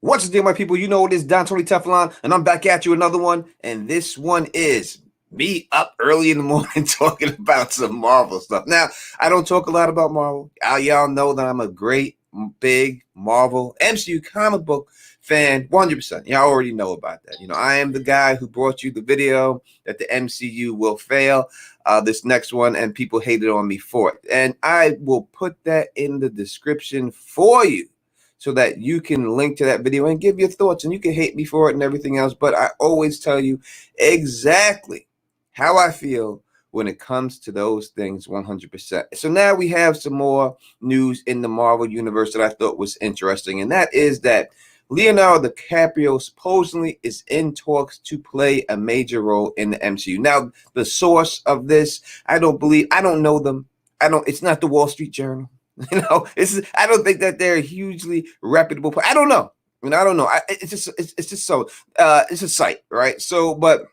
What's the deal, my people? You know it is Don Tony Teflon, and I'm back at you another one. And this one is me up early in the morning talking about some Marvel stuff. Now, I don't talk a lot about Marvel. Y'all know that I'm a great, big Marvel MCU comic book fan, 100%. Y'all already know about that. You know, I am the guy who brought you the video that the MCU will fail. This next one, and people hated on me for it. And I will put that in the description for you, so that you can link to that video and give your thoughts, and you can hate me for it and everything else. But I always tell you exactly how I feel when it comes to those things 100%. So now we have some more news in the Marvel universe that I thought was interesting, and that is that Leonardo DiCaprio supposedly is in talks to play a major role in the MCU. Now, the source of this, I don't know them. It's not the Wall Street Journal. You know, I don't think that they're hugely reputable. I don't know. I mean, I don't know. It's a site, right? So, but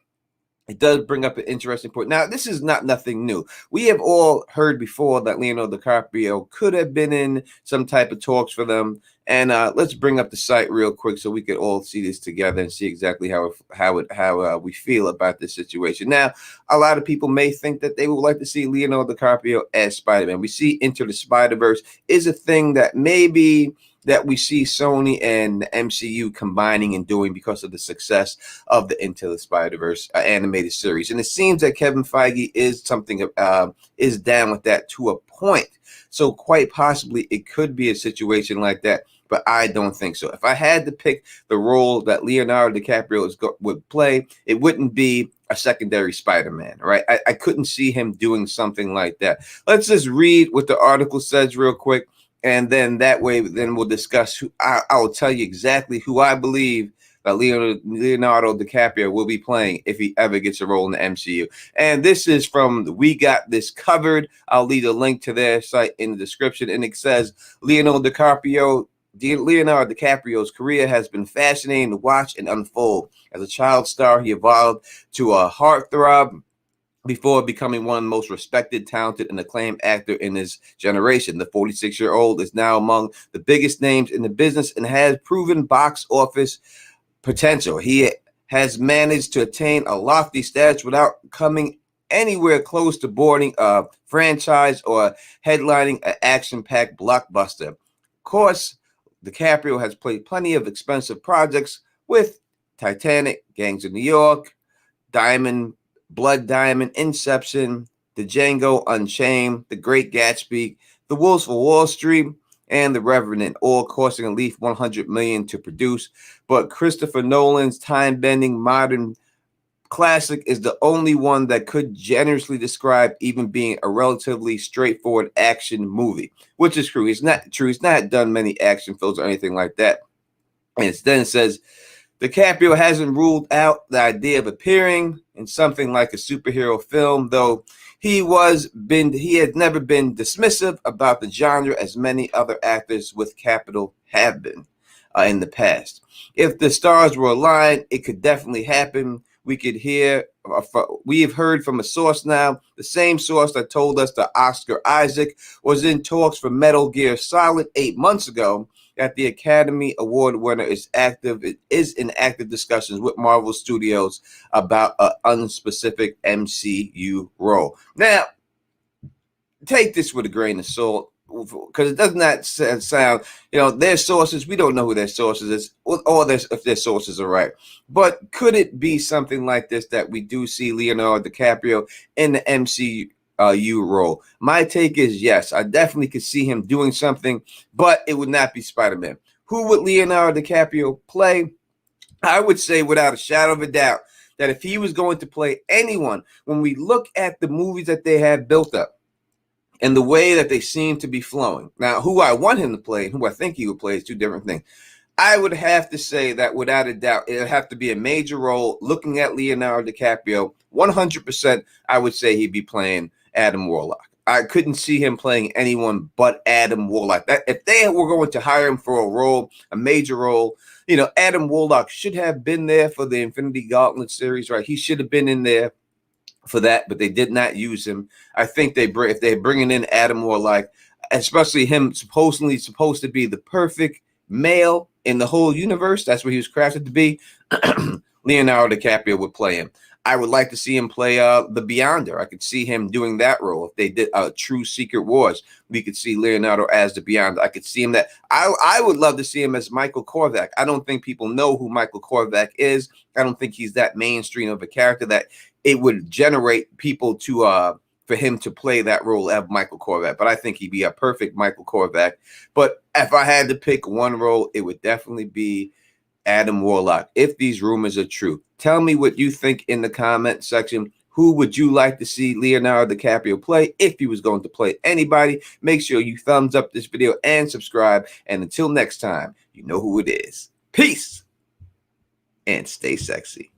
it does bring up an interesting point. Now, this is nothing new. We have all heard before that Leonardo DiCaprio could have been in some type of talks for them. And let's bring up the site real quick so we can all see this together and see exactly how we feel about this situation. Now, a lot of people may think that they would like to see Leonardo DiCaprio as Spider-Man. We see Into the Spider-Verse is a thing that maybe that we see Sony and the MCU combining and doing because of the success of the Into the Spider-Verse animated series. And it seems that Kevin Feige is is down with that to a point. So quite possibly it could be a situation like that, but I don't think so. If I had to pick the role that Leonardo DiCaprio would play, it wouldn't be a secondary Spider-Man, right? I couldn't see him doing something like that. Let's just read what the article says real quick. And then that way, then we'll discuss who I will tell you exactly who I believe that Leonardo DiCaprio will be playing if he ever gets a role in the MCU. And this is from We Got This Covered. I'll leave a link to their site in the description. And it says Leonardo DiCaprio's career has been fascinating to watch and unfold. As a child star, he evolved to a heartthrob before becoming one of the most respected, talented, and acclaimed actor in his generation. The 46-year-old is now among the biggest names in the business and has proven box office potential. He has managed to attain a lofty status without coming anywhere close to boarding a franchise or headlining an action-packed blockbuster. Of course, DiCaprio has played plenty of expensive projects with Titanic, Gangs of New York, Blood Diamond, Inception, The Django Unchained, The Great Gatsby, The Wolves of Wall Street, and The Revenant, all costing at least $100 million to produce. But Christopher Nolan's time-bending modern classic is the only one that could generously describe even being a relatively straightforward action movie, which is true. It's not true. He's not done many action films or anything like that. And then it says, DiCaprio hasn't ruled out the idea of appearing in something like a superhero film, though he had never been dismissive about the genre as many other actors with capital have been in the past. If the stars were aligned, it could definitely happen. We have heard from a source now, the same source that told us that Oscar Isaac was in talks for Metal Gear Solid 8 months ago, that the Academy Award winner is in active discussions with Marvel Studios about an unspecific MCU role. Now, take this with a grain of salt, because it does not sound, their sources, we don't know who their sources is, or if their sources are right. But could it be something like this, that we do see Leonardo DiCaprio in the MCU role? My take is yes. I definitely could see him doing something, but it would not be Spider-Man. Who would Leonardo DiCaprio play? I would say without a shadow of a doubt that if he was going to play anyone, when we look at the movies that they have built up and the way that they seem to be flowing. Now, who I want him to play and who I think he would play is two different things. I would have to say that without a doubt, it would have to be a major role. Looking at Leonardo DiCaprio, 100%, I would say he'd be playing Adam Warlock. I couldn't see him playing anyone but Adam Warlock. If they were going to hire him for a role, a major role, Adam Warlock should have been there for the Infinity Gauntlet series, right? He should have been in there for that, but they did not use him. I think if they're bringing in Adam Warlock, especially him supposed to be the perfect male in the whole universe, that's what he was crafted to be, Leonardo DiCaprio would play him. I would like to see him play the Beyonder. I could see him doing that role. If they did True Secret Wars, we could see Leonardo as the Beyonder. I could see him that. I would love to see him as Michael Korvac. I don't think people know who Michael Korvac is. I don't think he's that mainstream of a character that it would generate people to for him to play that role of Michael Korvac. But I think he'd be a perfect Michael Korvac. But if I had to pick one role, it would definitely be Adam Warlock, if these rumors are true. Tell me what you think in the comment section. Who would you like to see Leonardo DiCaprio play? If he was going to play anybody, make sure you thumbs up this video and subscribe. And until next time, you know who it is. Peace and stay sexy.